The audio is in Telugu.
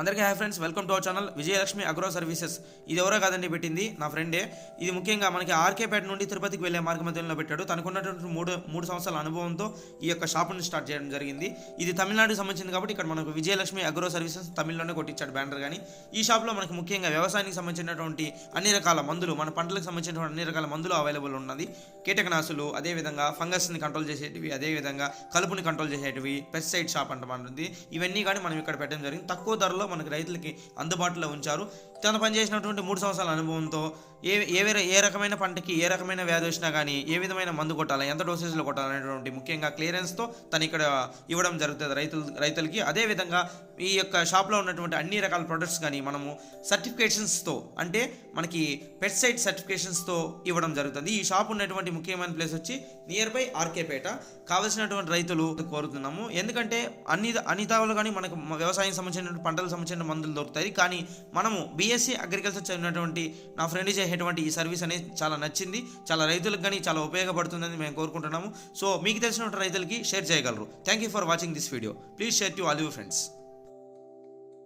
అందరికీ hi friends, welcome to our channel Vijayalakshmi agro services. ఇది ఎవరో కాదండి పెట్టింది, నా ఫ్రెండే. ఇది ముఖ్యంగా మనకి ఆర్కేపేట నుండి తిరుపతికి వెళ్ళే మార్గ మధ్యంలో పెట్టాడు. తనకున్నటువంటి మూడు సంవత్సరాల అనుభవంతో ఈ యొక్క షాపుని స్టార్ట్ చేయడం జరిగింది. ఇది తమిళనాడుకి సంబంధించింది కాబట్టి ఇక్కడ మనకు విజయలక్ష్మి అగ్రో సర్వీసెస్ తమిళలోనే కొట్టించాడు బ్యానర్. కానీ ఈ షాప్లో మనకి ముఖ్యంగా వ్యవసాయానికి సంబంధించినటువంటి అన్ని రకాల మందులు, మన పంటలకు సంబంధించినటువంటి అన్ని రకాల మందులు అవైలబుల్ ఉన్నది. కీటకనాశులు, అదేవిధంగా ఫంగస్ని కంట్రోల్ చేసేటివి, అదేవిధంగా కలుపుని కంట్రోల్ చేసేటివి, పెస్టిసైడ్ షాప్ అంటమంటుంది. ఇవన్నీ కానీ మనం ఇక్కడ పెట్టడం జరిగింది. తక్కువ ధరలో మనకి రైతులకి అందుబాటులో ఉంచారు. తను పనిచేసినటువంటి 3 సంవత్సరాల అనుభవంతో ఏ రకమైన పంటకి ఏ రకమైన వ్యాధి వచ్చినా కానీ ఏ విధమైన మందు కొట్టాలి, ఎంత డోసేజ్లో కొట్టాలనేటువంటి ముఖ్యంగా క్లియరెన్స్తో తను ఇక్కడ ఇవ్వడం జరుగుతుంది రైతులకి. అదేవిధంగా ఈ యొక్క షాప్లో ఉన్నటువంటి అన్ని రకాల ప్రొడక్ట్స్ కానీ మనము సర్టిఫికేషన్స్తో, అంటే మనకి పెస్టిసైడ్ సర్టిఫికేషన్స్తో ఇవ్వడం జరుగుతుంది. ఈ షాప్ ఉన్నటువంటి ముఖ్యమైన ప్లేస్ వచ్చి నియర్ బై ఆర్కేపేట. కావాల్సినటువంటి రైతులు కోరుతున్నాము. ఎందుకంటే అన్ని తావులు కానీ మనకు వ్యవసాయం సంబంధించిన పంటలకు సంబంధించిన మందులు దొరుకుతాయి. కానీ మనము బీఎస్సీ అగ్రికల్చర్ చదివినటువంటి నా ఫ్రెండ్ చేసేటువంటి ఈ సర్వీస్ అనేది చాలా నచ్చింది. చాలా రైతులకు కానీ చాలా ఉపయోగపడుతుందని మేము కోరుకుంటున్నాము. సో మీకు తెలిసినటువంటి రైతులకి షేర్ చేయగలరు. Thank you for watching this video. Please share to all your friends.